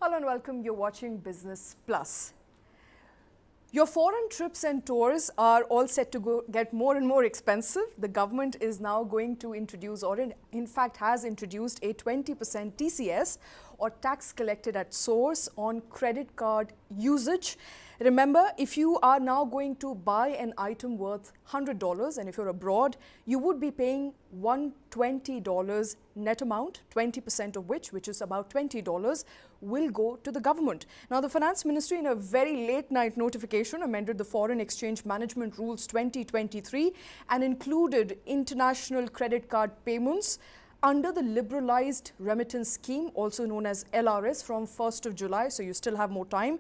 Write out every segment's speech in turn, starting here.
Hello and welcome. You're watching Business Plus. Your foreign trips and tours are all set to get more and more expensive. The government is now going to introduce, or in fact has introduced, a 20% TCS or tax collected at source on credit card usage. Remember, if you are now going to buy an item worth $100 and if you're abroad, you would be paying $120 net amount, 20% of which is about $20, will go to the government. Now, the Finance Ministry, in a very late night notification, amended the Foreign Exchange Management Rules 2023 and included international credit card payments under the liberalized remittance scheme, also known as LRS, from 1st of July. So you still have more time.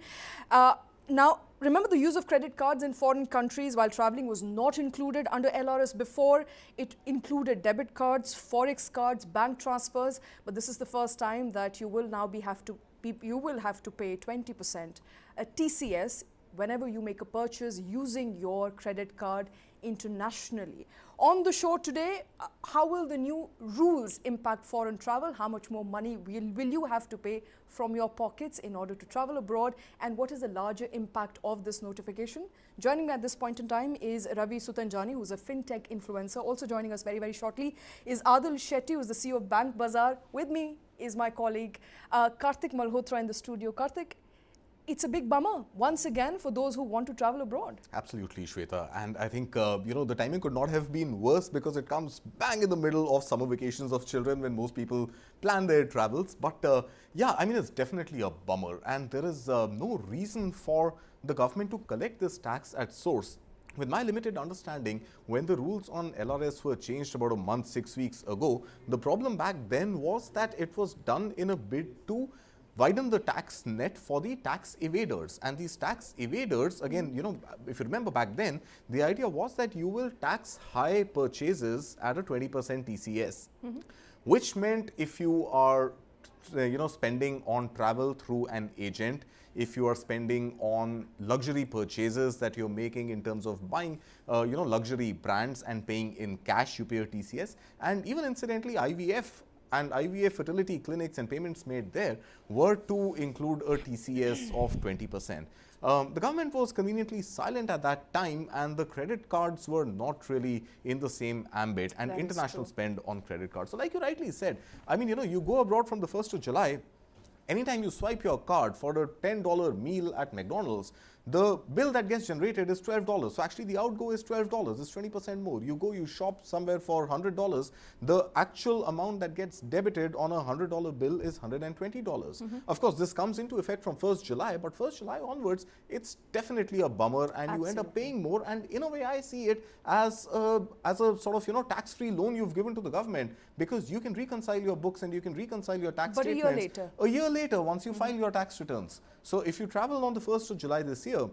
Now, remember, the use of credit cards in foreign countries while traveling was not included under LRS before. It included debit cards, forex cards, bank transfers. But this is the first time that you will now have to pay 20% a TCS whenever you make a purchase using your credit card internationally. On the show today, how will the new rules impact foreign travel? How much more money will you have to pay from your pockets in order to travel abroad? And what is the larger impact of this notification? Joining me at this point in time is Ravi Sutanjani, who's a fintech influencer. Also joining us very, very shortly is Adil Shetty, who's the CEO of Bank Bazaar. With me is my colleague Karthik Malhotra in the studio. Karthik, it's a big bummer once again for those who want to travel abroad. Absolutely, Shweta. And I think, the timing could not have been worse because it comes bang in the middle of summer vacations of children when most people plan their travels. But yeah, I mean, it's definitely a bummer. And there is no reason for the government to collect this tax at source. With my limited understanding, when the rules on LRS were changed about a month, 6 weeks ago, the problem back then was that it was done in a bid to widen the tax net for the tax evaders. And these tax evaders, again, if you remember back then, the idea was that you will tax high purchases at a 20% TCS, which meant if you are spending on travel through an agent, if you are spending on luxury purchases that you're making in terms of buying, luxury brands and paying in cash, you pay a TCS. And even incidentally, IVF and IVF fertility clinics and payments made there were to include a TCS of 20%. The government was conveniently silent at that time, and the credit cards were not really in the same ambit, and international spend on credit cards. So like you rightly said, I mean, you go abroad from the 1st of July, anytime you swipe your card for a $10 meal at McDonald's, the bill that gets generated is $12. So actually the outgo is $12. It's 20% more. You go, you shop somewhere for $100. The actual amount that gets debited on a $100 bill is $120. Of course, this comes into effect from 1st July, but 1st July onwards, it's definitely a bummer, and you end up paying more. And in a way, I see it as a sort of, tax-free loan you've given to the government, because you can reconcile your books and you can reconcile your tax statements. A year later, once you file your tax returns. So if you travel on the 1st of July this year,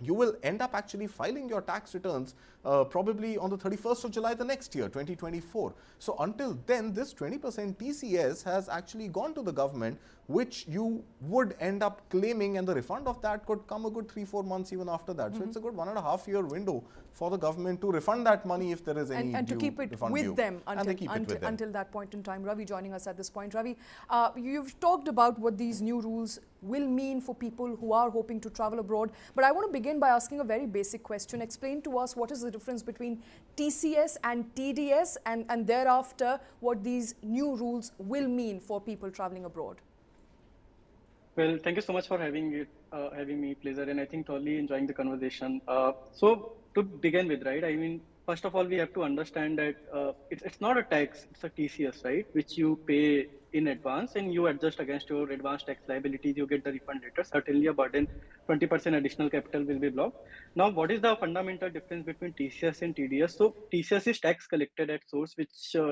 you will end up actually filing your tax returns probably on the 31st of July the next year, 2024. So until then, this 20% TCS has actually gone to the government, which you would end up claiming, and the refund of that could come a good 3-4 months even after that. So it's a good 1.5 year window for the government to refund that money if there is any and to keep it with them until that point in time. Ravi joining us at this point. Ravi, you've talked about what these new rules will mean for people who are hoping to travel abroad, but I want to begin by asking a very basic question. Explain to us what is the difference between TCS and TDS, and thereafter what these new rules will mean for people traveling abroad. Well, thank you so much for having me, pleasure, and I think totally enjoying the conversation. So to begin with, right? I mean, first of all, we have to understand that it's not a tax; it's a TCS, right? Which you pay in advance and you adjust against your advanced tax liabilities. You get the refund later. Certainly, a burden, 20% additional capital will be blocked. Now, what is the fundamental difference between TCS and TDS? So TCS is tax collected at source, which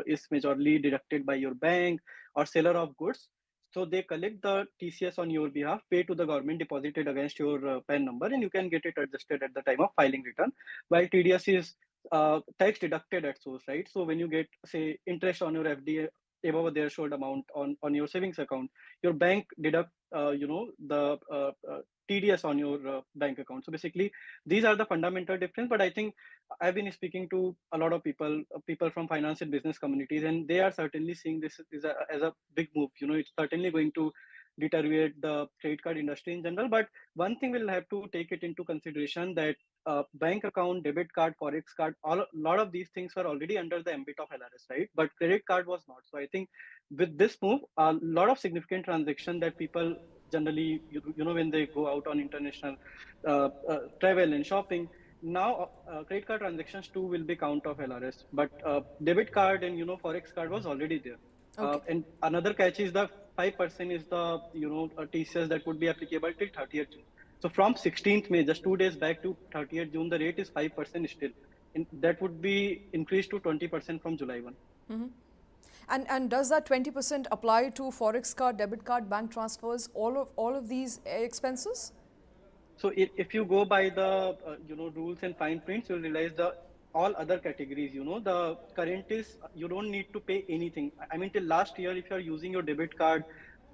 is majorly deducted by your bank or seller of goods. So they collect the TCS on your behalf, pay to the government, deposited against your PAN number, and you can get it adjusted at the time of filing return. While TDS is tax deducted at source, right? So when you get, say, interest on your FD above a threshold amount on your savings account, your bank deduct, the TDS on your bank account. So basically, these are the fundamental difference. But I think I've been speaking to a lot of people from finance and business communities, and they are certainly seeing this as a big move. It's certainly going to deteriorate the credit card industry in general. But one thing we'll have to take it into consideration that bank account, debit card, forex card, a lot of these things were already under the ambit of LRS, right? But credit card was not. So I think with this move, a lot of significant transaction that people generally, when they go out on international travel and shopping, now credit card transactions too will be count of LRS. But debit card and forex card was already there. Okay. And another catch is the 5% is the TCS that would be applicable till 30th June. So from 16th May, just 2 days back to 30th June, the rate is 5% still. And that would be increased to 20% from July 1. And does that 20% apply to forex card, debit card, bank transfers, all of these expenses? So if you go by the rules and fine prints, you'll realize the all other categories. The current is you don't need to pay anything. I mean, till last year, if you are using your debit card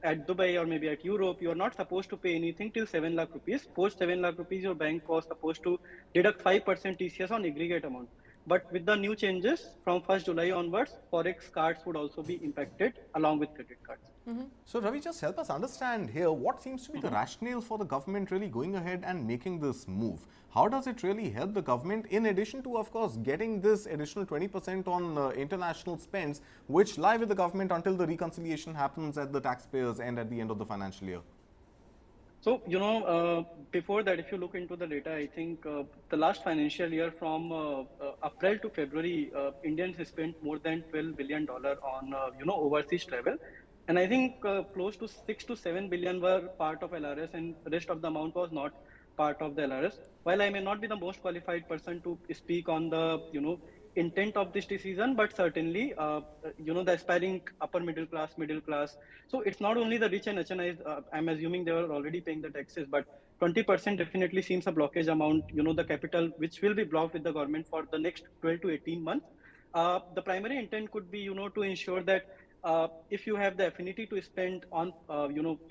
at Dubai or maybe at Europe, you are not supposed to pay anything till 7 lakh rupees. Post 7 lakh rupees, your bank was supposed to deduct 5% TCS on aggregate amount. But with the new changes from 1st July onwards, forex cards would also be impacted along with credit cards. So Ravi, just help us understand here what seems to be the rationale for the government really going ahead and making this move. How does it really help the government in addition to, of course, getting this additional 20% on international spends, which lie with the government until the reconciliation happens at the taxpayers' end at the end of the financial year? So, before that, if you look into the data, I think the last financial year from April to February, Indians spent more than $12 billion on, overseas travel. And I think close to 6 to 7 billion were part of LRS and the rest of the amount was not part of the LRS. While I may not be the most qualified person to speak on the, intent of this decision, but certainly, the aspiring upper middle class. So it's not only the rich and HNIs, I'm assuming they were already paying the taxes, but 20% definitely seems a blockage amount, the capital, which will be blocked with the government for the next 12 to 18 months. The primary intent could be, to ensure that if you have the affinity to spend on,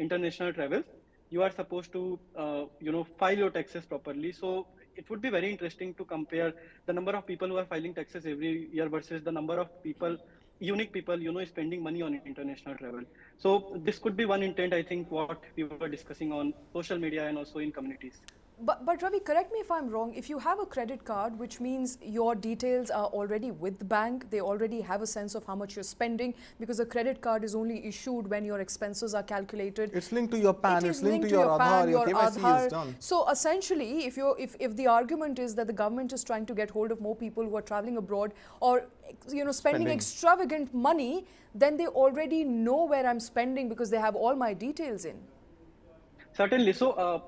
international travels, you are supposed to, file your taxes properly. So it would be very interesting to compare the number of people who are filing taxes every year versus the number of people, unique people, spending money on international travel. So this could be one intent, I think, what we were discussing on social media and also in communities. But Ravi, correct me if I'm wrong. If you have a credit card, which means your details are already with the bank, they already have a sense of how much you're spending, because a credit card is only issued when your expenses are calculated. It's linked to your PAN, it's linked to your Aadhaar, your KYC is done. So essentially, if the argument is that the government is trying to get hold of more people who are traveling abroad or spending extravagant money, then they already know where I'm spending because they have all my details in. Certainly. So,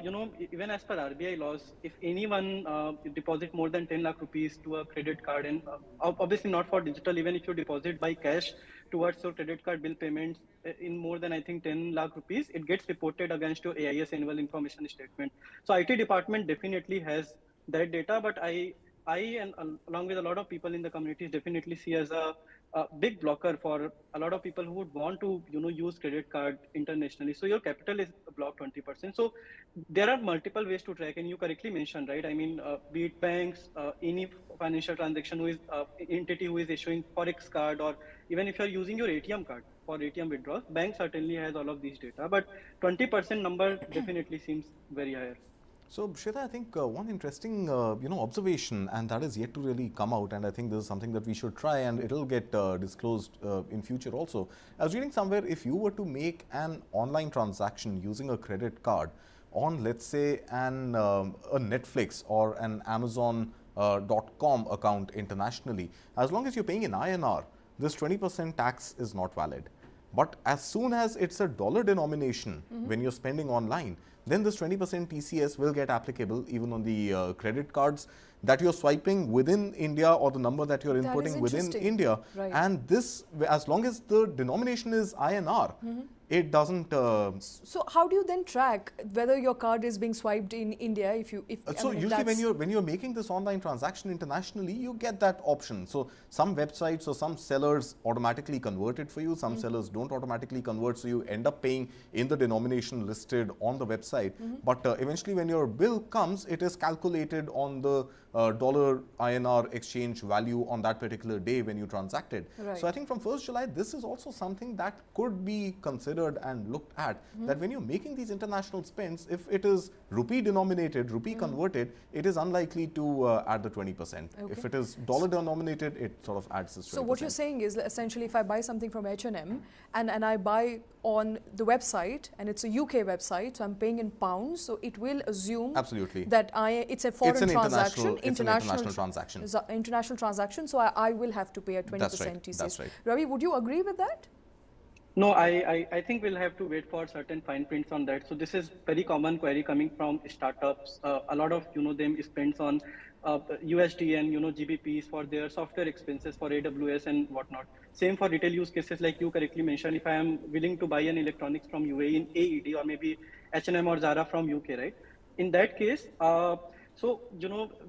even as per RBI laws, if anyone deposit more than 10 lakh rupees to a credit card, and obviously not for digital, even if you deposit by cash towards your credit card bill payments in more than, I think, 10 lakh rupees, it gets reported against your AIS annual information statement. So IT department definitely has that data, but I and along with a lot of people in the communities definitely see as a big blocker for a lot of people who would want to use credit card internationally. So your capital is blocked 20%. So there are multiple ways to track, and you correctly mentioned, right? I mean, be it banks, any financial transaction who is entity who is issuing forex card, or even if you're using your ATM card for ATM withdrawals, bank certainly has all of these data, but 20% number definitely seems very higher. So, Shweta, I think one interesting, observation, and that is yet to really come out, and I think this is something that we should try, and it'll get disclosed in future also. I was reading somewhere, if you were to make an online transaction using a credit card on, let's say, a Netflix or an Amazon.com account internationally, as long as you're paying in INR, this 20% tax is not valid. But as soon as it's a dollar denomination, when you're spending online, then this 20% TCS will get applicable even on the credit cards that you're swiping within India or the number that you're inputting within India. Right. And this, as long as the denomination is INR, it doesn't. So how do you then track whether your card is being swiped in India? So usually when you're making this online transaction internationally, you get that option. So some websites or some sellers automatically convert it for you. Some sellers don't automatically convert, so you end up paying in the denomination listed on the website. But eventually, when your bill comes, it is calculated on the dollar INR exchange value on that particular day when you transacted. Right. So I think from 1st July, this is also something that could be considered considered and looked at that when you're making these international spends, if it is rupee denominated, rupee converted, it is unlikely to add the 20%. If it is dollar denominated, it sort of adds this 20%. So what you're saying is essentially if I buy something from H&M and I buy on the website and it's a UK website, so I'm paying in pounds, so it will assume absolutely that it's a foreign transaction, international transaction. International transaction, so I will have to pay a 20% TCS. That's right. Ravi, would you agree with that? No, I think we'll have to wait for certain fine prints on that. So this is very common query coming from startups. A lot of them spends on USD and GBPs for their software expenses for AWS and whatnot. Same for retail use cases, like you correctly mentioned. If I am willing to buy an electronics from UAE in AED or maybe H&M or Zara from UK, right? In that case, so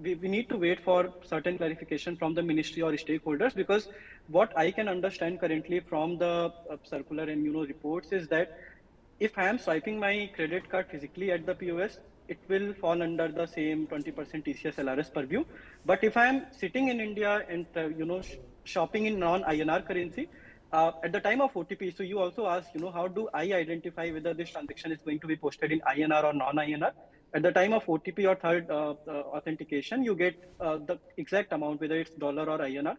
we need to wait for certain clarification from the ministry or stakeholders, because what I can understand currently from the circular and reports is that if I am swiping my credit card physically at the POS, it will fall under the same 20% TCS LRS purview. But if I am sitting in India and shopping in non-INR currency, at the time of OTP, so you also asked, how do I identify whether this transaction is going to be posted in INR or non-INR? At the time of OTP or third authentication, you get the exact amount, whether it's dollar or INR.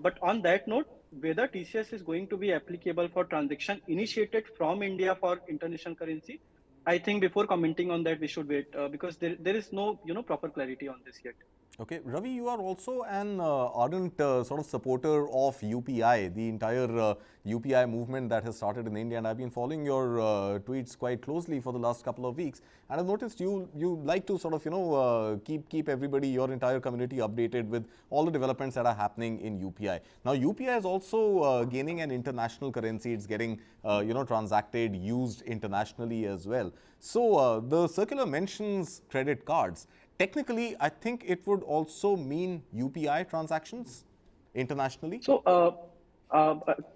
But on that note, whether TCS is going to be applicable for transaction initiated from India for international currency, I think before commenting on that, we should wait because there is no proper clarity on this yet. Okay, Ravi, you are also an ardent sort of supporter of UPI, the entire UPI movement that has started in India, and I've been following your tweets quite closely for the last couple of weeks, and I've noticed you like to sort of keep everybody, your entire community, updated with all the developments that are happening in UPI. Now UPI is also gaining an international currency; it's getting transacted, used internationally as well. So the circular mentions credit cards. Technically, I think it would also mean UPI transactions internationally. So,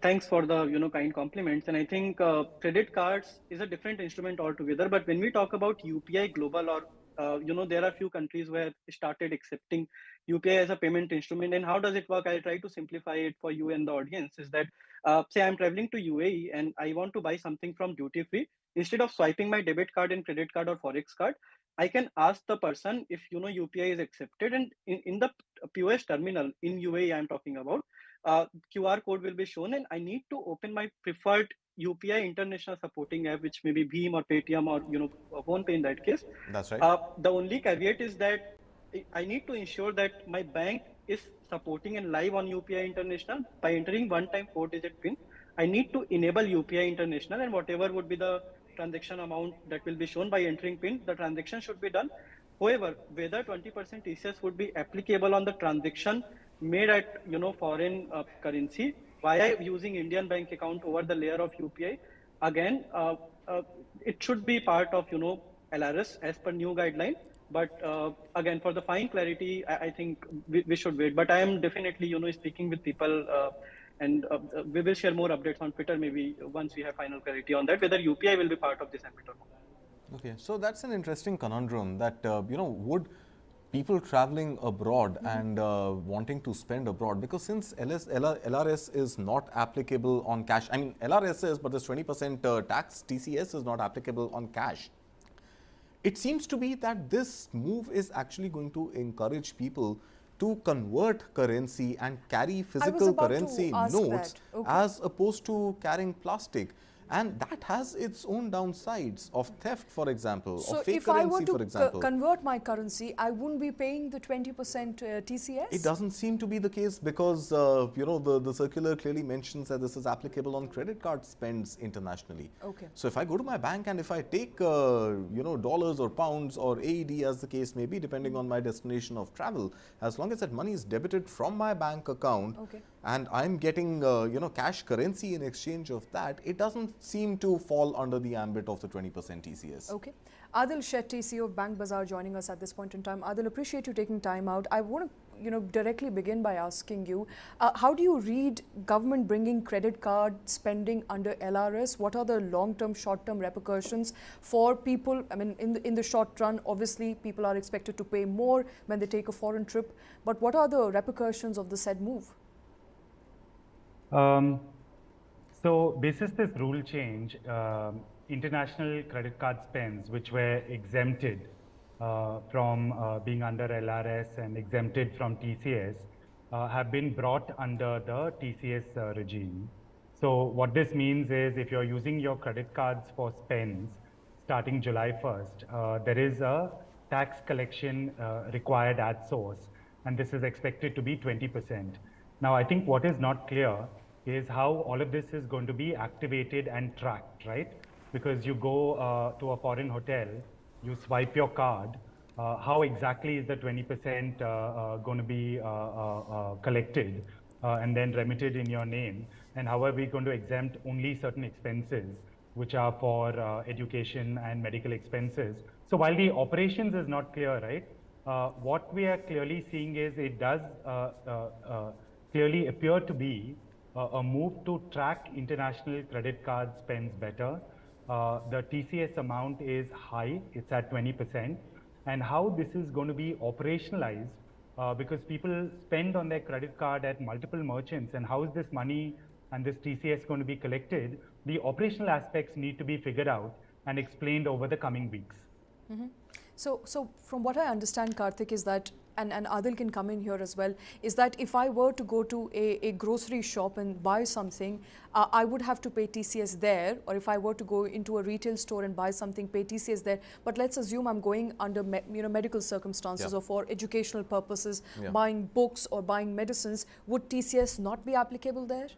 thanks for the kind compliments. And I think credit cards is a different instrument altogether. But when we talk about UPI global, or there are few countries where started accepting UPI as a payment instrument. And how does it work? I'll try to simplify it for you and the audience. Is that say I'm traveling to UAE and I want to buy something from duty free. Instead of swiping my debit card and credit card or forex card, I can ask the person if UPI is accepted, and in the POS terminal in UAE I'm talking about, QR code will be shown, and I need to open my preferred UPI international supporting app, which may be Bheem or Paytm or PhonePe in that case. That's right. The only caveat is that I need to ensure that my bank is supporting and live on UPI International by entering one-time 4-digit PIN. I need to enable UPI International, and whatever would be the transaction amount that will be shown by entering PIN, the transaction should be done. However, whether 20% TCS would be applicable on the transaction made at foreign currency via using Indian bank account over the layer of UPI, again, it should be part of LRS as per new guideline. But again, for the fine clarity, I think we should wait. But I am definitely speaking with people. And we will share more updates on Twitter maybe once we have final clarity on that, whether UPI will be part of this ambit or not. Okay, so that's an interesting conundrum that, would people traveling abroad and wanting to spend abroad, because since LRS is not applicable on cash, I mean LRS is, but this 20% tax TCS is not applicable on cash. It seems to be that this move is actually going to encourage people to convert currency and carry physical currency notes as opposed to carrying plastic. And that has its own downsides of theft, for example, so of fake if currency, I were to for example. Convert my currency, I wouldn't be paying the 20% TCS? It doesn't seem to be the case because, the circular clearly mentions that this is applicable on credit card spends internationally. Okay. So if I go to my bank and if I take, dollars or pounds or AED as the case may be, depending on my destination of travel, as long as that money is debited from my bank account, and I'm getting, cash currency in exchange of that, it doesn't seem to fall under the ambit of the 20% TCS. Okay. Adil Shetty, CEO of Bank Bazaar, joining us at this point in time. Adil, appreciate you taking time out. I want to, directly begin by asking you, how do you read government bringing credit card spending under LRS? What are the long-term, short-term repercussions for people? I mean, in the short run, obviously, people are expected to pay more when they take a foreign trip. But what are the repercussions of the said move? So, basis this rule change, international credit card spends, which were exempted from being under LRS and exempted from TCS, have been brought under the TCS regime. So, what this means is if you're using your credit cards for spends starting July 1st, there is a tax collection required at source, and this is expected to be 20%. Now, I think what is not clear is how all of this is going to be activated and tracked, right? Because you go to a foreign hotel, you swipe your card, how exactly is the 20% going to be collected and then remitted in your name? And how are we going to exempt only certain expenses, which are for education and medical expenses? So while the operations is not clear, right? What we are clearly seeing is it does clearly appear to be a move to track international credit card spends better. The TCS amount is high, it's at 20%. And how this is going to be operationalized, because people spend on their credit card at multiple merchants, and how is this money and this TCS going to be collected? The operational aspects need to be figured out and explained over the coming weeks. So from what I understand, Karthik, is that, and Adil can come in here as well, is that if I were to go to a grocery shop and buy something, I would have to pay TCS there, or if I were to go into a retail store and buy something, pay TCS there. But let's assume I'm going under medical circumstances or for educational purposes, buying books or buying medicines, would TCS not be applicable there?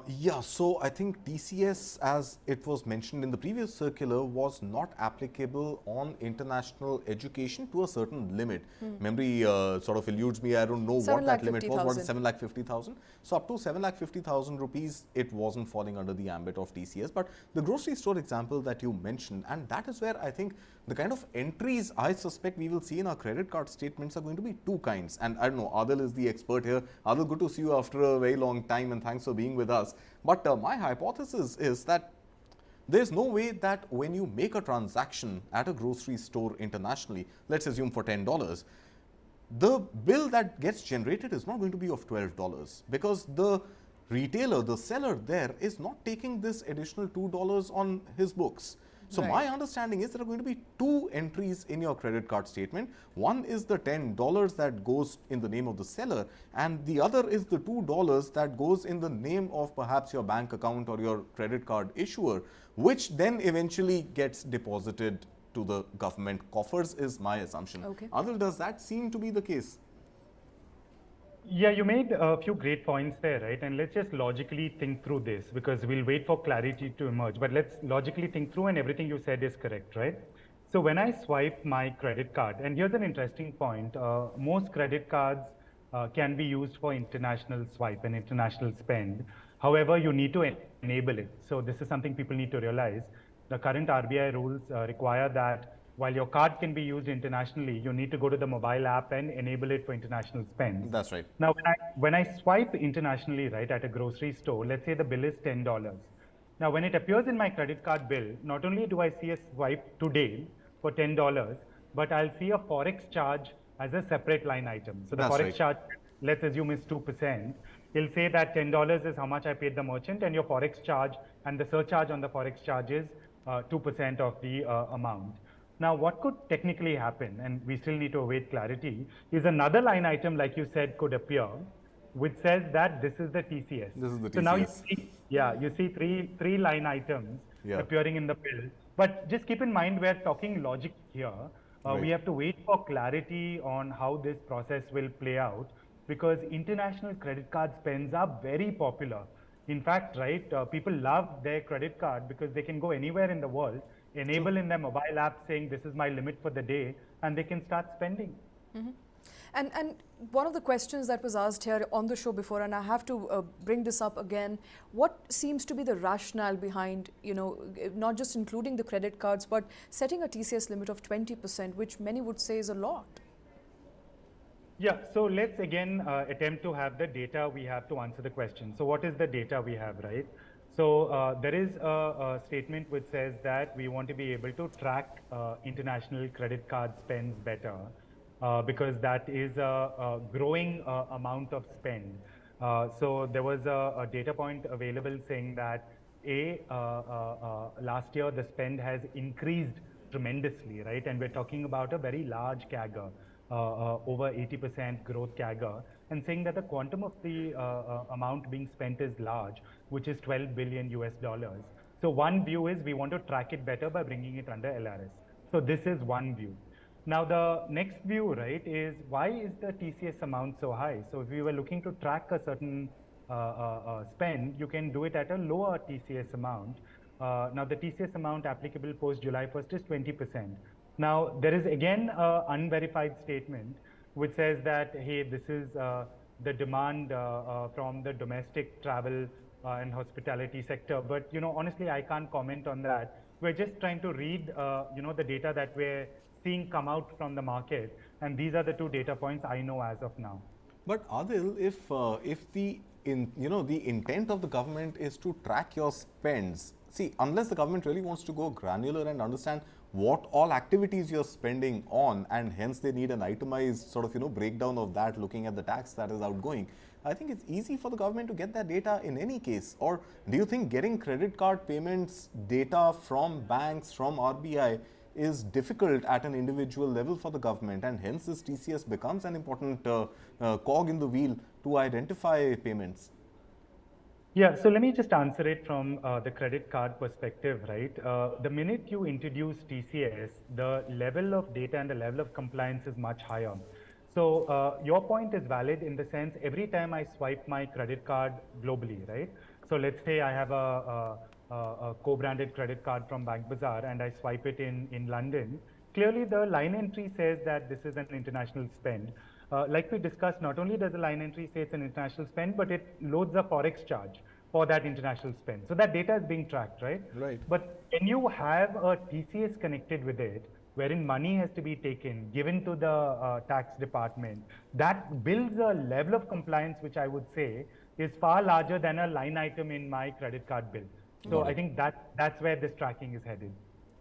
Yeah, so I think TCS, as it was mentioned in the previous circular, was not applicable on international education to a certain limit. Memory sort of eludes me, I don't know what that limit was. What is 7,50,000? So up to 7,50,000 rupees, it wasn't falling under the ambit of TCS. But the grocery store example that you mentioned, and that is where I think the kind of entries I suspect we will see in our credit card statements are going to be two kinds. And I don't know, Adil is the expert here. Adil, good to see you after a very long time, and thanks for being with us. But my hypothesis is that there's no way that when you make a transaction at a grocery store internationally, let's assume for $10, the bill that gets generated is not going to be of $12, because the retailer, the seller there, is not taking this additional $2 on his books. So my understanding is there are going to be two entries in your credit card statement. One is the $10 that goes in the name of the seller, and the other is the $2 that goes in the name of perhaps your bank account or your credit card issuer, which then eventually gets deposited to the government coffers, is my assumption. Adil, does that seem to be the case? Yeah, you made a few great points there, right? And let's just logically think through this, because we'll wait for clarity to emerge. But let's logically think through, and everything you said is correct, right? So when I swipe my credit card, and here's an interesting point, most credit cards can be used for international swipe and international spend. However, you need to enable it. So this is something people need to realize. The current RBI rules require that while your card can be used internationally, you need to go to the mobile app and enable it for international spend. That's right. Now, when I swipe internationally, right, at a grocery store, let's say the bill is $10. Now, when it appears in my credit card bill, not only do I see a swipe today for $10, but I'll see a forex charge as a separate line item. So the forex charge, let's assume, is 2%. It'll say that $10 is how much I paid the merchant, and your forex charge and the surcharge on the forex charge is 2% of the amount. Now, what could technically happen, and we still need to await clarity, is another line item, like you said, could appear, which says that this is the TCS. This is the TCS. So now you see, you see three line items appearing in the bill. But just keep in mind, we're talking logic here. We have to wait for clarity on how this process will play out, because international credit card spends are very popular. In fact, right, people love their credit card because they can go anywhere in the world, enable in their mobile app saying this is my limit for the day, and they can start spending. And one of the questions that was asked here on the show before, and I have to bring this up again, what seems to be the rationale behind, not just including the credit cards, but setting a TCS limit of 20%, which many would say is a lot? Yeah, so let's again attempt to have the data we have to answer the question. So what is the data we have, right? So there is a statement which says that we want to be able to track international credit card spends better because that is a growing amount of spend. So there was a data point available saying that last year the spend has increased tremendously, right? And we're talking about a very large CAGR, over 80% growth CAGR, and saying that the quantum of the amount being spent is large, which is 12 billion US dollars. So one view is we want to track it better by bringing it under LRS. So this is one view. Now the next view, right, is why is the TCS amount so high? So if we were looking to track a certain spend, you can do it at a lower TCS amount. Now the TCS amount applicable post July 1st is 20%. Now there is again an unverified statement which says that, hey, this is the demand from the domestic travel and hospitality sector. But, honestly, I can't comment on that. We're just trying to read, the data that we're seeing come out from the market. And these are the two data points I know as of now. But Adil, if the intent of the government is to track your spends, see, unless the government really wants to go granular and understand what all activities you're spending on, and hence they need an itemized sort of breakdown of that, looking at the tax that is outgoing, I think it's easy for the government to get that data in any case. Or do you think getting credit card payments data from banks, from RBI, is difficult at an individual level for the government, and hence this TCS becomes an important cog in the wheel to identify payments? Yeah, so let me just answer it from the credit card perspective, right? The minute you introduce TCS, the level of data and the level of compliance is much higher. So your point is valid in the sense every time I swipe my credit card globally, right? So let's say I have a co-branded credit card from Bank Bazaar and I swipe it in London. Clearly, the line entry says that this is an international spend. Like we discussed, not only does the line entry say it's an international spend, but it loads a forex charge for that international spend. So that data is being tracked, right? Right. But when you have a TCS connected with it, wherein money has to be taken, given to the tax department, that builds a level of compliance, which I would say is far larger than a line item in my credit card bill. So I think that's where this tracking is headed.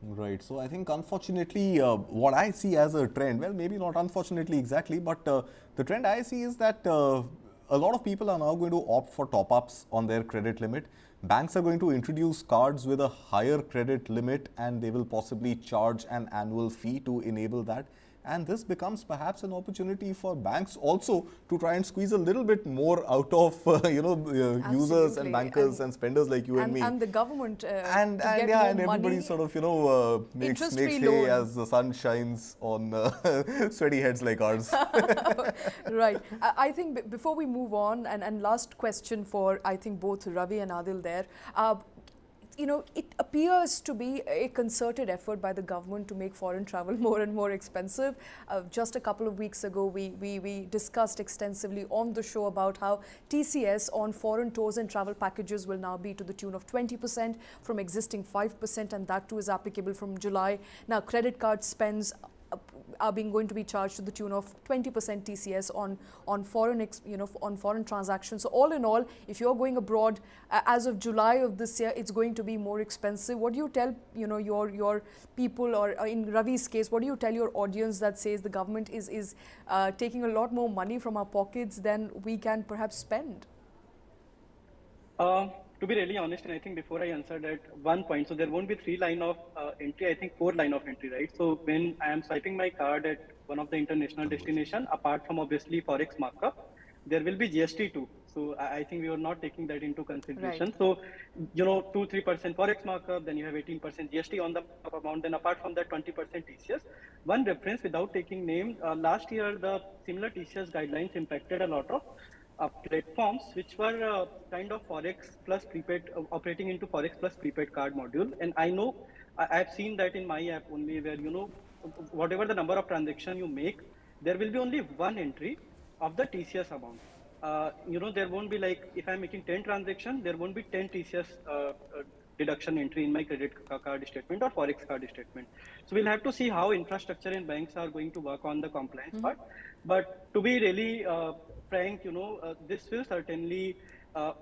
Right. So I think unfortunately what I see as a trend, well, maybe not unfortunately exactly, but the trend I see is that a lot of people are now going to opt for top-ups on their credit limit. Banks are going to introduce cards with a higher credit limit, and they will possibly charge an annual fee to enable that. And this becomes perhaps an opportunity for banks also to try and squeeze a little bit more out of users and bankers and spenders like you and me. And the government and everybody sort of makes hay as the sun shines on sweaty heads like ours. Right. I think before we move on, and last question for I think both Ravi and Adil there. It appears to be a concerted effort by the government to make foreign travel more and more expensive. Just a couple of weeks ago, we discussed extensively on the show about how TCS on foreign tours and travel packages will now be to the tune of 20% from existing 5%, and that too is applicable from July. Now, credit card spends are going to be charged to the tune of 20% TCS on foreign transactions. So all in all, if you're going abroad as of July of this year, it's going to be more expensive. What do you tell your people, or in Ravi's case, what do you tell your audience that says the government is taking a lot more money from our pockets than we can perhaps spend? To be really honest, and I think before I answer that one point, so there won't be 3 line of entry, I think 4 line of entry, right? So when I am swiping my card at one of the international destination, apart from obviously Forex markup, there will be GST too. So I think we are not taking that into consideration. Right. So, 2-3% Forex markup, then you have 18% GST on the amount, then apart from that 20% TCS. One reference without taking name, last year the similar TCS guidelines impacted a lot of platforms which were kind of Forex plus prepaid, operating into Forex plus prepaid card module. And I know I've seen that in my app only, where whatever the number of transactions you make, there will be only one entry of the TCS amount. There won't be like, if I'm making 10 transactions, there won't be 10 TCS deduction entry in my credit card statement or Forex card statement. So we'll have to see how infrastructure and banks are going to work on the compliance part. But to be really frank, this will certainly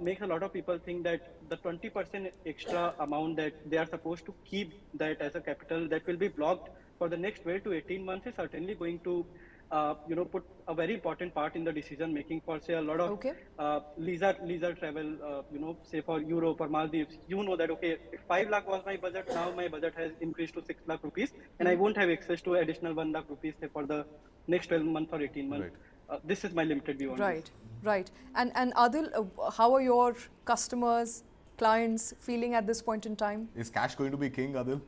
make a lot of people think that the 20% extra amount that they are supposed to keep that as a capital that will be blocked for the next 12 to 18 months is certainly going to put a very important part in the decision making for, say, a lot of Okay. leisure travel, say for Europe or Maldives. You know that, okay, if 5 lakh was my budget, now my budget has increased to 6 lakh rupees, and I won't have access to additional 1 lakh rupees, say, for the next 12 months or 18 months. Right. This is my limited view on this. Right, right. And Adil, how are your customers, clients feeling at this point in time? Is cash going to be king, Adil?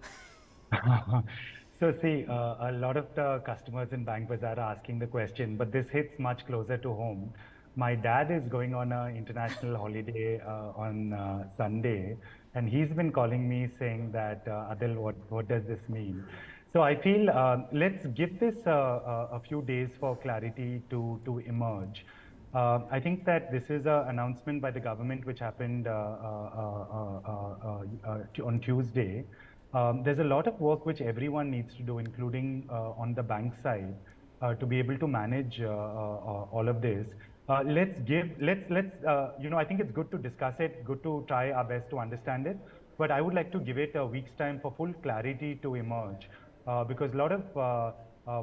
So see, a lot of the customers in Bank Bazaar are asking the question, but this hits much closer to home. My dad is going on an international holiday on Sunday, and he's been calling me saying that, Adil, what does this mean? So I feel let's give this a few days for clarity to emerge. I think that this is an announcement by the government which happened on Tuesday. There's a lot of work which everyone needs to do, including on the bank side, to be able to manage all of this. I think it's good to discuss it, good to try our best to understand it, but I would like to give it a week's time for full clarity to emerge, because a lot of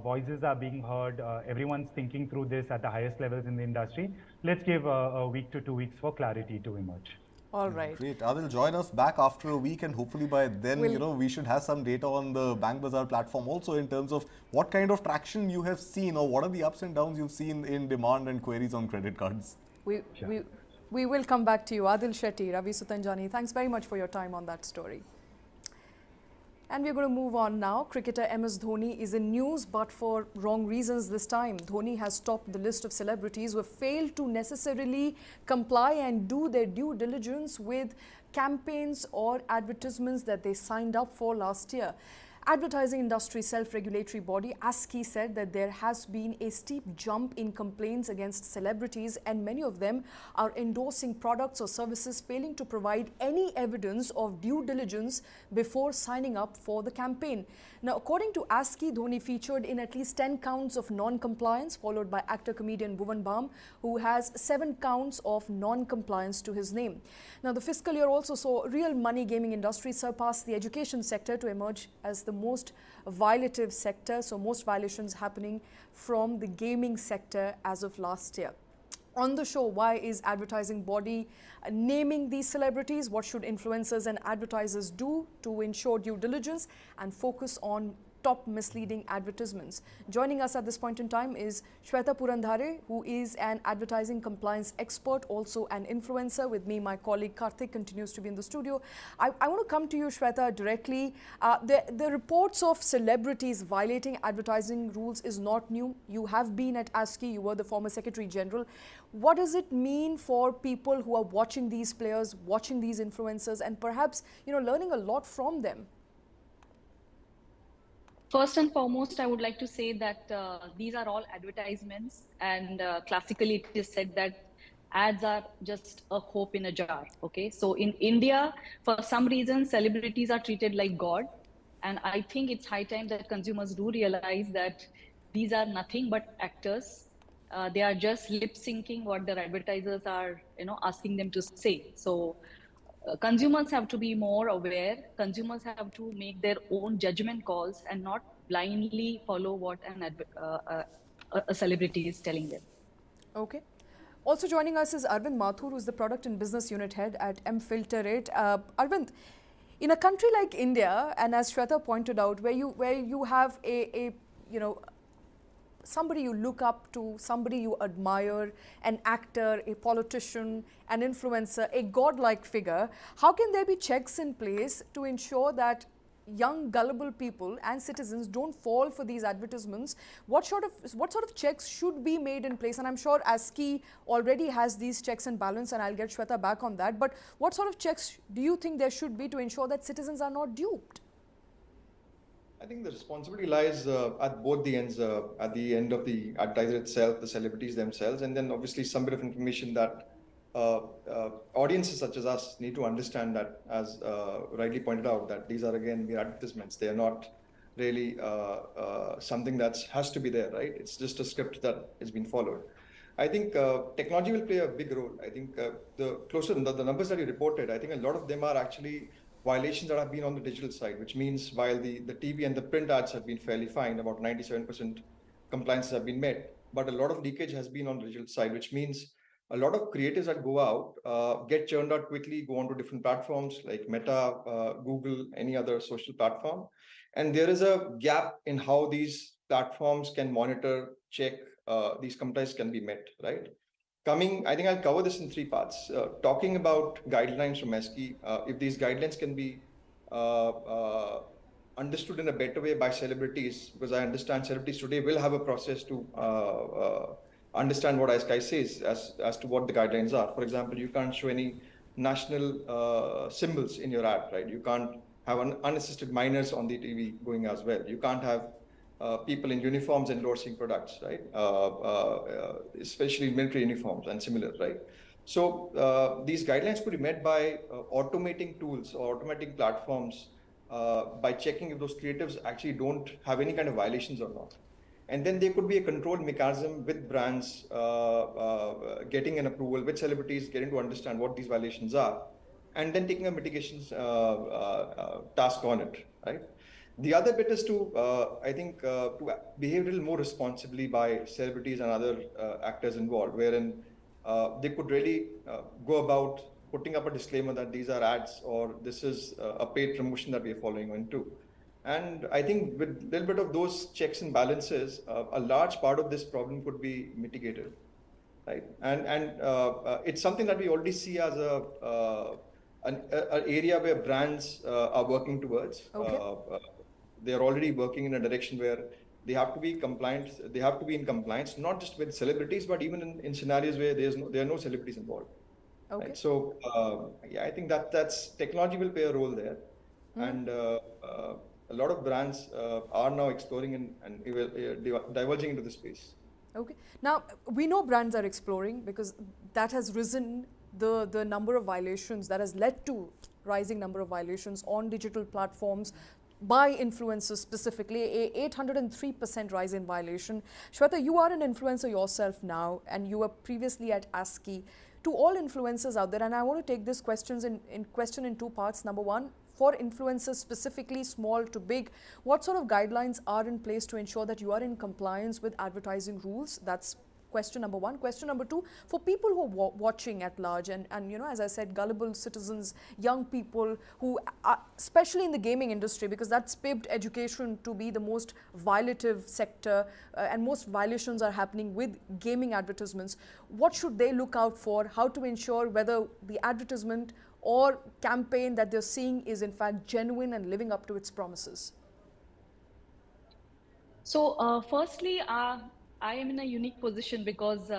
voices are being heard. Everyone's thinking through this at the highest levels in the industry. Let's give a week to 2 weeks for clarity to emerge. All right. Great. Adil, join us back after a week, and hopefully by then, we should have some data on the Bank Bazaar platform also in terms of what kind of traction you have seen, or what are the ups and downs you've seen in demand and queries on credit cards. We will come back to you. Adil Shetty, Ravi Sutanjani, thanks very much for your time on that story. And we're going to move on now. Cricketer MS Dhoni is in news, but for wrong reasons this time. Dhoni has topped the list of celebrities who have failed to necessarily comply and do their due diligence with campaigns or advertisements that they signed up for last year. Advertising industry self-regulatory body ASCI said that there has been a steep jump in complaints against celebrities, and many of them are endorsing products or services failing to provide any evidence of due diligence before signing up for the campaign. Now, according to ASCI, Dhoni featured in at least 10 counts of non-compliance, followed by actor-comedian Bhuvan Bam, who has 7 counts of non-compliance to his name. Now, the fiscal year also saw real money gaming industry surpass the education sector to emerge as the most violative sector, so most violations happening from the gaming sector as of last year. On the show, why is advertising body naming these celebrities? What should influencers and advertisers do to ensure due diligence and focus on top misleading advertisements? Joining us at this point in time is Shweta Purandhare, who is an advertising compliance expert, also an influencer. With me, my colleague Karthik continues to be in the studio. I want to come to you, Shweta, directly. The reports of celebrities violating advertising rules is not new. You have been at ASCI, you were the former Secretary General. What does it mean for people who are watching these players, watching these influencers, and perhaps learning a lot from them? First and foremost, I would like to say that these are all advertisements, and classically it is said that ads are just a hope in a jar. Okay, so in India, for some reason, celebrities are treated like God, and I think it's high time that consumers do realize that these are nothing but actors. They are just lip syncing what their advertisers are, asking them to say. So. Consumers have to be more aware. Consumers have to make their own judgment calls and not blindly follow what a celebrity is telling them. Okay. Also joining us is Arvind Mathur, who is the Product and Business Unit Head at mFilterate. Arvind, in a country like India, and as Shweta pointed out, where you have a somebody you look up to, somebody you admire, an actor, a politician, an influencer, a godlike figure, how can there be checks in place to ensure that young gullible people and citizens don't fall for these advertisements? What sort of checks should be made in place? And I'm sure ASCI already has these checks and balance, and I'll get Shweta back on that. But what sort of checks do you think there should be to ensure that citizens are not duped? I think the responsibility lies at both the ends, at the end of the advertiser itself, the celebrities themselves, and then obviously some bit of information that audiences such as us need to understand, that, as rightly pointed out, that these are again mere advertisements. They are not really something that has to be there, right? It's just a script that is being followed. I think technology will play a big role. I think the numbers that you reported, I think a lot of them are actually violations that have been on the digital side, which means while the TV and the print ads have been fairly fine, about 97% compliances have been met, but a lot of leakage has been on the digital side, which means a lot of creatives that go out get churned out quickly, go onto different platforms like Meta, Google, any other social platform. And there is a gap in how these platforms can monitor, check these compliances can be met, right? I think I'll cover this in three parts. Talking about guidelines from ASCI, if these guidelines can be understood in a better way by celebrities, because I understand celebrities today will have a process to understand what ASCI says as to what the guidelines are. For example, you can't show any national symbols in your ad, right? You can't have unassisted minors on the TV going as well. You can't have people in uniforms endorsing products, right? Especially military uniforms and similar, right? So these guidelines could be met by automating tools or automating platforms by checking if those creatives actually don't have any kind of violations or not. And then there could be a control mechanism with brands getting an approval, with celebrities getting to understand what these violations are, and then taking a mitigations task on it, right? The other bit is I think, to behave a little more responsibly by celebrities and other actors involved, wherein they could really go about putting up a disclaimer that these are ads or this is a paid promotion that we are following into. And I think with a little bit of those checks and balances, a large part of this problem could be mitigated, right? And it's something that we already see as an area where brands are working towards. Okay. They are already working in a direction where they have to be compliant. They have to be in compliance, not just with celebrities, but even in scenarios where there are no celebrities involved. Okay. Right? So yeah, I think that's technology will play a role there, and a lot of brands are now exploring and diverging into the space. Okay. Now, we know brands are exploring because that has risen the number of violations, that has led to rising number of violations on digital platforms by influencers specifically, a 803% rise in violation. Shweta, you are an influencer yourself now, and you were previously at ASCI. To all influencers out there, and I want to take this question in two parts. Number one, for influencers specifically, small to big, what sort of guidelines are in place to ensure that you are in compliance with advertising rules? That's question number one. Question number two, for people who are watching at large and you know, as I said, gullible citizens, young people who are, especially in the gaming industry, because that's paved education to be the most violative sector and most violations are happening with gaming advertisements. What should they look out for? How to ensure whether the advertisement or campaign that they're seeing is in fact genuine and living up to its promises? So firstly, I am in a unique position because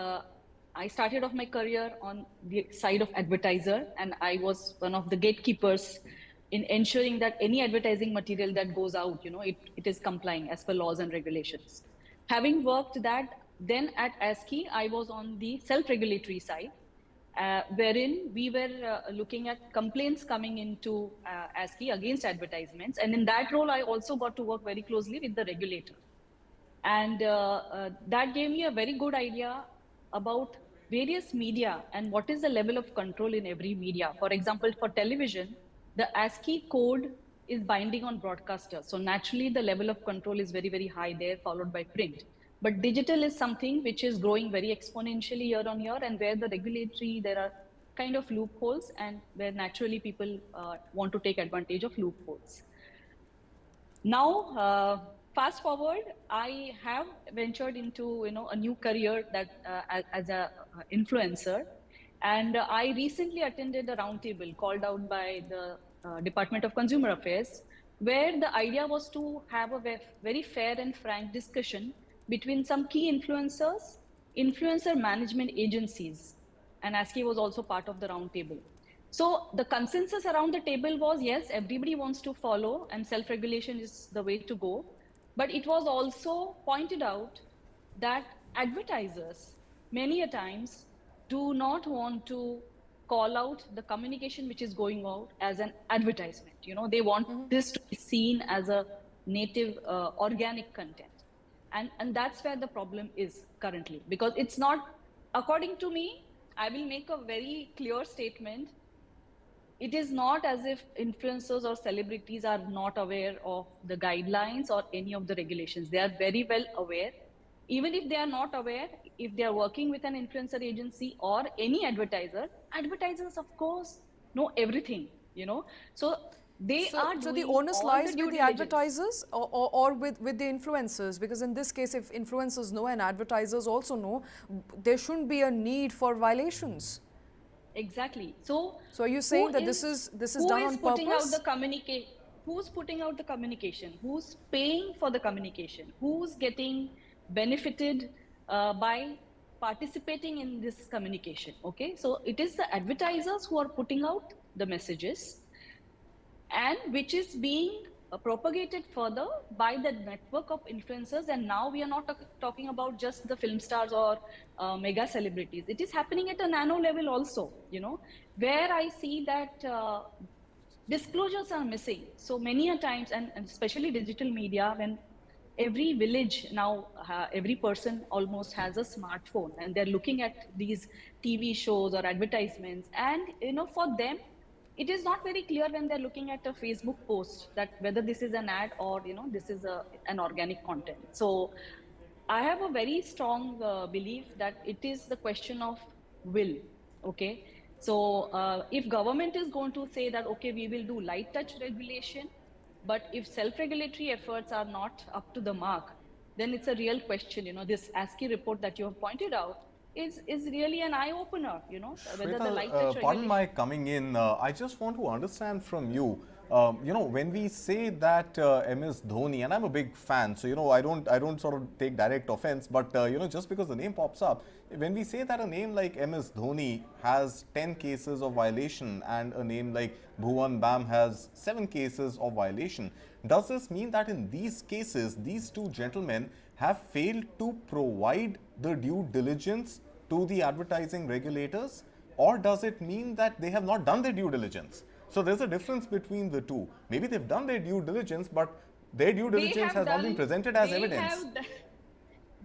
I started off my career on the side of advertiser, and I was one of the gatekeepers in ensuring that any advertising material that goes out, you know, it is complying as per laws and regulations. Having worked that, then at ASCI, I was on the self-regulatory side, wherein we were looking at complaints coming into ASCI against advertisements. And in that role, I also got to work very closely with the regulator. And that gave me a very good idea about various media and what is the level of control in every media. For example, for television, the ASCI code is binding on broadcasters. So naturally, the level of control is very, very high there, followed by print. But digital is something which is growing very exponentially year on year, and where the regulatory, there are kind of loopholes, and where naturally people want to take advantage of loopholes. Now, fast forward, I have ventured into a new career that as a influencer, and I recently attended a roundtable called out by the Department of Consumer Affairs, where the idea was to have a very fair and frank discussion between some key influencers, influencer management agencies, and ASCI was also part of the roundtable. So the consensus around the table was, yes, everybody wants to follow and self-regulation is the way to go. But it was also pointed out that advertisers many a times do not want to call out the communication which is going out as an advertisement. You know, they want this to be seen as a native organic content. And that's where the problem is currently, because it's not, according to me, I will make a very clear statement. It is not as if influencers or celebrities are not aware of the guidelines or any of the regulations. They are very well aware. even if they are not aware, if they are working with an influencer agency or any advertiser, advertisers, of course, know everything, you know. So they are So the doing onus all the lies due with the diligence. advertisers or with the influencers, because in this case, if influencers know and advertisers also know, there shouldn't be a need for violations. Exactly. So So are you who saying that this is is who done is on putting out purpose? the communicate? Who's putting out the communication? Who's paying for the communication? Who's getting benefited by participating in this communication? Okay, so it is the advertisers who are putting out the messages, and which is being propagated further by the network of influencers. And now we are not talking about just the film stars or mega celebrities. It is happening at a nano level also, you know, where I see that disclosures are missing so many a times, and especially digital media, when every village now, every person almost has a smartphone, and they're looking at these TV shows or advertisements, and you know, for them it is not very clear when they're looking at a Facebook post that whether this is an ad or, you know, this is an organic content. So I have a very strong belief that it is the question of will. Okay, so if government is going to say that okay, we will do light touch regulation, but if self-regulatory efforts are not up to the mark, then it's a real question. You know, this ASCI report that you have pointed out is really an eye opener. You know, whether the light touch Shweta, pardon regulation. my coming in. I just want to understand from you. You know, when we say that MS Dhoni, and I'm a big fan, so you know, I don't sort of take direct offense, but you know, just because the name pops up, when we say that a name like MS Dhoni has 10 cases of violation and a name like Bhuvan Bam has 7 cases of violation, does this mean that in these cases, these two gentlemen have failed to provide the due diligence to the advertising regulators, or does it mean that they have not done their due diligence? So there's a difference between the two. Maybe they've done their due diligence, but their due They diligence have has not been done. presented as They evidence. have.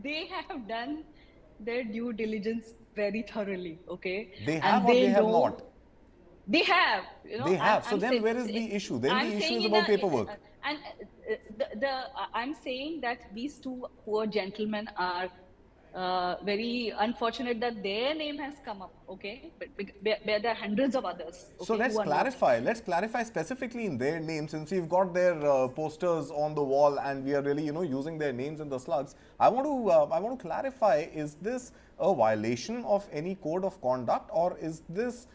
They have done their due diligence very thoroughly. Okay, They have and or they they have know. not? They have, you know, They have. So then where is the issue? Then I'm the issue saying is in about a, paperwork. and I'm saying that these two poor gentlemen are very unfortunate that their name has come up, okay? But there are hundreds of others, So okay, who let's are not. clarify. Let's clarify specifically in their names, since we've got their posters on the wall and we are really, you know, using their names in the slugs. I want to clarify: is this a violation of any code of conduct, or is this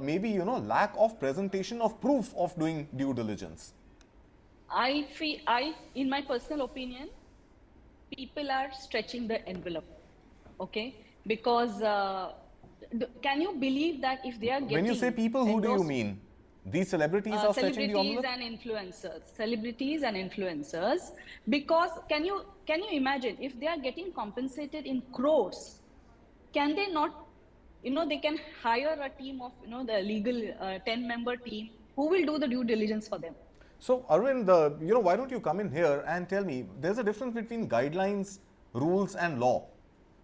maybe, you know, lack of presentation of proof of doing due diligence? In my personal opinion, people are stretching the envelope, okay? Because can you believe that if they are When you say getting people, who do you endorsed, mean? These celebrities are stretching the celebrities envelope? and influencers, because can you imagine if they are getting compensated in crores, can they not, you know, they can hire a team of, you know, the legal 10-member team who will do the due diligence for them. So, Arvind, you know, why don't you come in here and tell me, there's a difference between guidelines, rules and law.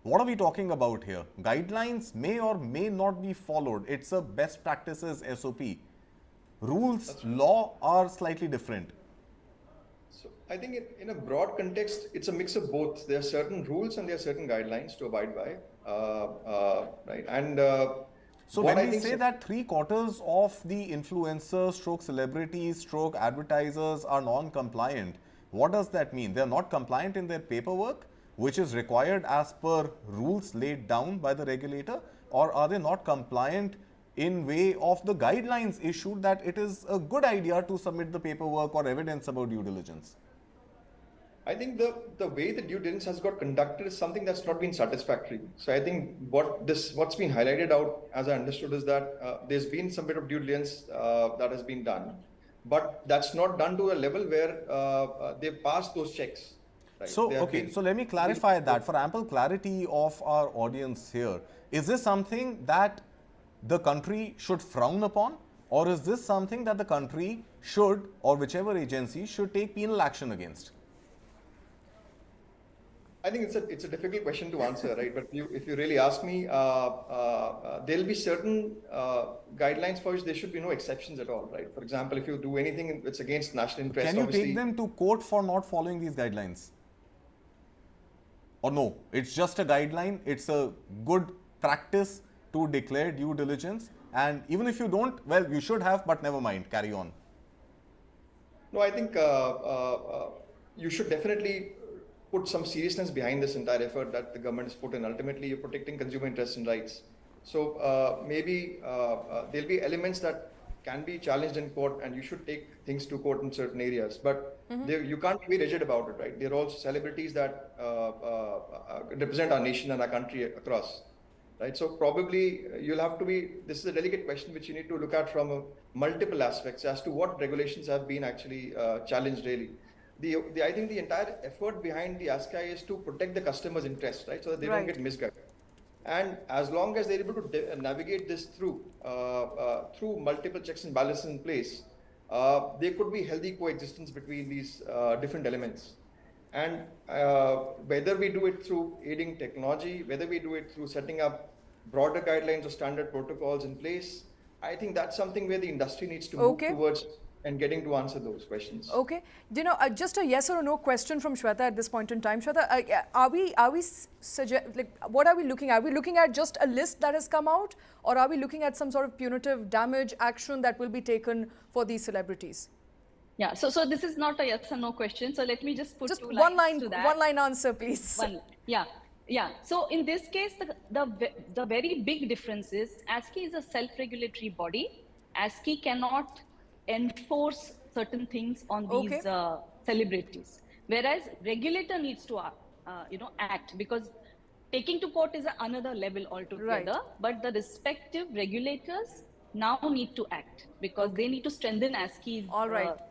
What are we talking about here? Guidelines may or may not be followed. It's a best practices SOP. Rules, law are slightly different. So I think in a broad context, it's a mix of both. There are certain rules and there are certain guidelines to abide by, right? And so what when I we think say that 3/4 of the influencers, stroke celebrities, stroke advertisers are non-compliant, what does that mean? They're not compliant in their paperwork, which is required as per rules laid down by the regulator, or are they not compliant in way of the guidelines issued that it is a good idea to submit the paperwork or evidence about due diligence? I think the way the due diligence has got conducted is something that's not been satisfactory. So I think what's been highlighted out, as I understood, is that there's been some bit of due diligence that has been done, but that's not done to a level where they've passed those checks. Right? So, okay, so let me clarify that for ample clarity of our audience here. Is this something that the country should frown upon, or is this something that the country should, or whichever agency should take penal action against? I think it's a difficult question to answer, right? But if you really ask me, there'll be certain guidelines for which there should be no exceptions at all, right? For example, if you do anything that's against national interest, can you take them to court for not following these guidelines? Or no, it's just a guideline, it's a good practice to declare due diligence, and even if you don't, well, you should have, but never mind, carry on. No, I think you should definitely put some seriousness behind this entire effort that the government has put in. Ultimately, you're protecting consumer interests and rights. So maybe there'll be elements that can be challenged in court, and you should take things to court in certain areas. But you can't be rigid about it, right? They're also celebrities that represent our nation and our country across, right? So probably you'll have to be. This is a delicate question which you need to look at from multiple aspects as to what regulations have been actually challenged. Really, I think the entire effort behind the ASCI is to protect the customer's interests, right? So that they don't get misguided. And as long as they're able to navigate this through multiple checks and balances in place, there could be healthy coexistence between these different elements. And whether we do it through aiding technology, whether we do it through setting up broader guidelines or standard protocols in place, I think that's something where the industry needs to move towards and getting to answer those questions. Okay. Just a yes or a no question from Shweta at this point in time. Shweta, what are we looking at? Are we looking at just a list that has come out, or are we looking at some sort of punitive damage action that will be taken for these celebrities? Yeah, so this is not a yes or no question. So let me just put two one lines to that. One line answer, please. Yeah. So in this case, the very big difference is ASCI is a self-regulatory body. ASCI cannot enforce certain things on these celebrities, whereas regulator needs to act, because taking to court is another level altogether. Right. But the respective regulators now need to act, because they need to strengthen ASCI's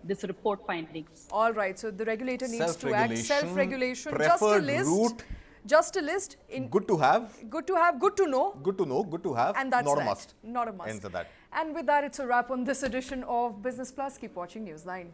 this report findings. All right. So the regulator needs to act. Self-regulation. Preferred route. Just a list. Good to have. Good to have. Good to know. Good to know. Good to have. And that's not a must. Not a must. Ends at that. And with that, it's a wrap on this edition of Business Plus. Keep watching News 9.